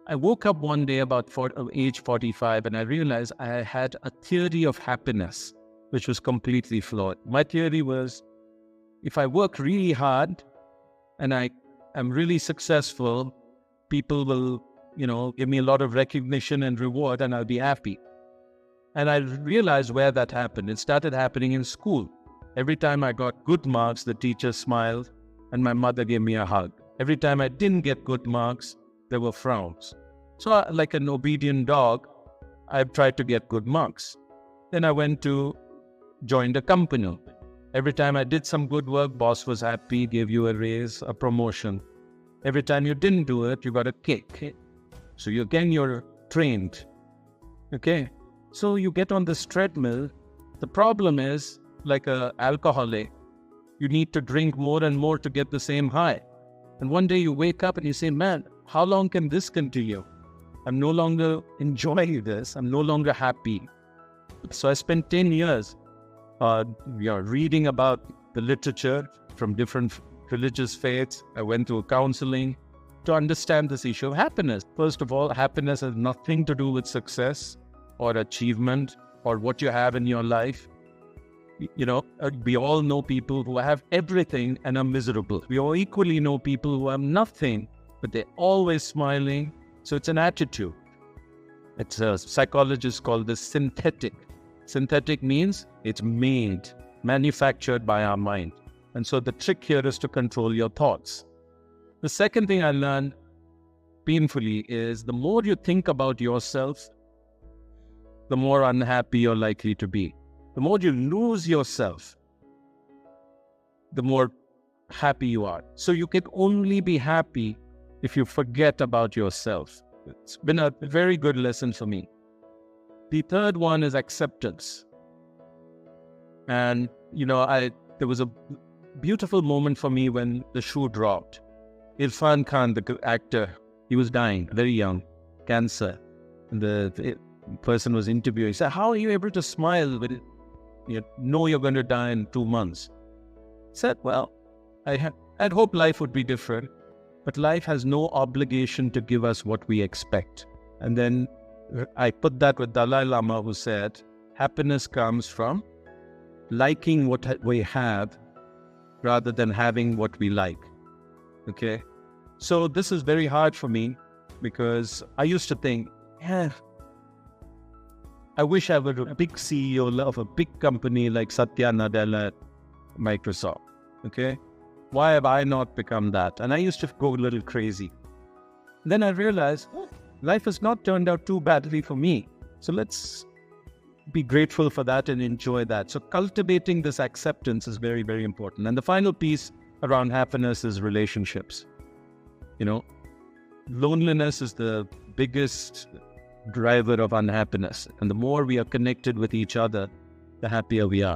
I woke up one day about age 45 and I realized I had a theory of happiness, which was completely flawed. My theory was if I work really hard and I am really successful, people will, give me a lot of recognition and reward and I'll be happy. And I realized where that happened. It started happening in school. Every time I got good marks, the teacher smiled and my mother gave me a hug. Every time I didn't get good marks, there were frowns. So like an obedient dog, I tried to get good marks. Then I went to join a company. Every time I did some good work, boss was happy, gave you a raise, a promotion. Every time you didn't do it, you got a kick. So you're trained. Okay? So you get on this treadmill. The problem is, like an alcoholic, you need to drink more and more to get the same high. And one day you wake up and you say, man, how long can this continue? I'm no longer enjoying this. I'm no longer happy. So I spent 10 years reading about the literature from different religious faiths. I went through counseling to understand this issue of happiness. First of all, happiness has nothing to do with success or achievement or what you have in your life. We all know people who have everything and are miserable. We all equally know people who have nothing, but they're always smiling. So it's an attitude. It's a psychologist called this synthetic. Synthetic means it's manufactured by our mind. And so the trick here is to control your thoughts. The second thing I learned painfully is the more you think about yourself, the more unhappy you're likely to be. The more you lose yourself, the more happy you are. So you can only be happy if you forget about yourself. It's been a very good lesson for me. The third one is acceptance. And, there was a beautiful moment for me when the shoe dropped. Irfan Khan, the actor, he was dying, very young, cancer. And the person was interviewing. He said, how are you able to smile when you know you're going to die in 2 months? I said, well, I'd hope life would be different, but life has no obligation to give us what we expect. And then I put that with Dalai Lama, who said, happiness comes from liking what we have rather than having what we like. Okay? So this is very hard for me because I used to think, I wish I were a big CEO of a big company like Satya Nadella at Microsoft. Okay? Why have I not become that? And I used to go a little crazy. Then I realized, life has not turned out too badly for me. So let's be grateful for that and enjoy that. So cultivating this acceptance is very, very important. And the final piece around happiness is relationships. Loneliness is the biggest driver of unhappiness. And the more we are connected with each other, the happier we are.